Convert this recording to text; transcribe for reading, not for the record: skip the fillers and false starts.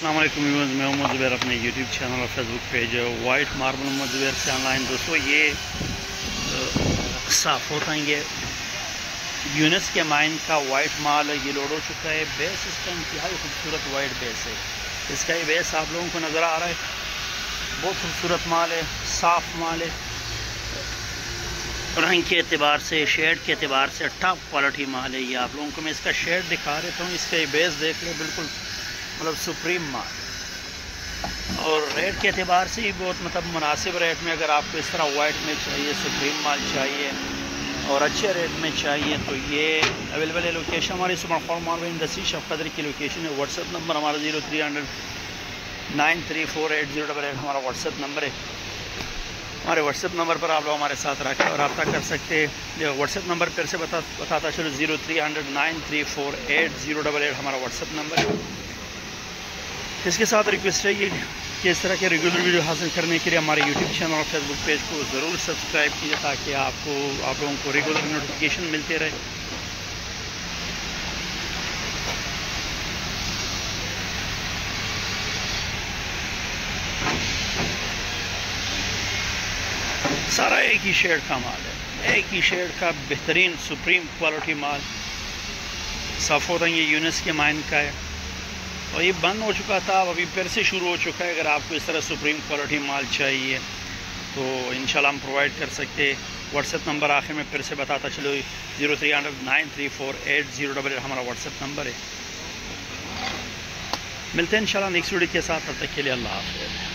السلام علیکم ویورز، میں محمد زبیر اپنے یوٹیوب چینل اور فیس بک پیج وائٹ ماربل محمد زبیر سے آن لائن. دوستو یہ صاف ہوتا ہے، یہ یونس کے مائن کا وائٹ مال یہ لوڈ ہو چکا ہے. بیس اس کا انتہائی خوبصورت وائٹ بیس ہے. اس کا یہ بیس آپ لوگوں کو نظر آ رہا ہے، بہت خوبصورت مال ہے، صاف مال ہے. رنگ کے اعتبار سے، شیڈ کے اعتبار سے ٹاپ کوالٹی مال ہے. یہ آپ لوگوں کو میں اس کا شیڈ دکھا رہتا ہوں. اس کا یہ بیس دیکھ لیں، بالکل مطلب سپریم مال، اور ریٹ کے اعتبار سے ہی بہت مناسب ریٹ میں. اگر آپ کو اس طرح وائٹ میں چاہیے، سپریم مال چاہیے اور اچھے ریٹ میں چاہیے تو یہ اویلیبل ہے. لوکیشن ہماری super for marble industry shop قدر کی لوکیشن ہے. واٹس ایپ نمبر ہمارا 0300 9348088 ہمارا واٹس ایپ نمبر ہے. ہمارے واٹس ایپ نمبر پر آپ لوگ ہمارے ساتھ رابطہ کر سکتے ہیں. واٹس ایپ نمبر پھر سے بتاتا چلو، 0300 9348088 ہمارا واٹس ایپ نمبر ہے. اس کے ساتھ ریکویسٹ ہے کہ اس طرح کے ریگولر ویڈیو حاصل کرنے کے لیے ہمارے یوٹیوب چینل اور فیس بک پیج کو ضرور سبسکرائب کیجیے، تاکہ آپ لوگوں کو ریگولر نوٹیفیکیشن ملتے رہے. سارا ایک ہی شیڈ کا مال ہے، ایک ہی شیڈ کا بہترین سپریم کوالٹی مال. صاف ہوتا ہے، یہ یونس کے مائن کا ہے اور یہ بند ہو چکا تھا، اب ابھی پھر سے شروع ہو چکا ہے. اگر آپ کو اس طرح سپریم کوالٹی مال چاہیے تو انشاءاللہ ہم پرووائڈ کر سکتے. واٹس ایپ نمبر آخر میں پھر سے بتاتا چلو، 0300 9348088 ہمارا واٹس ایپ نمبر ہے. ملتے ہیں انشاءاللہ نیکسٹ ویڈیو کے ساتھ. تب تک کے لیے اللہ حافظ.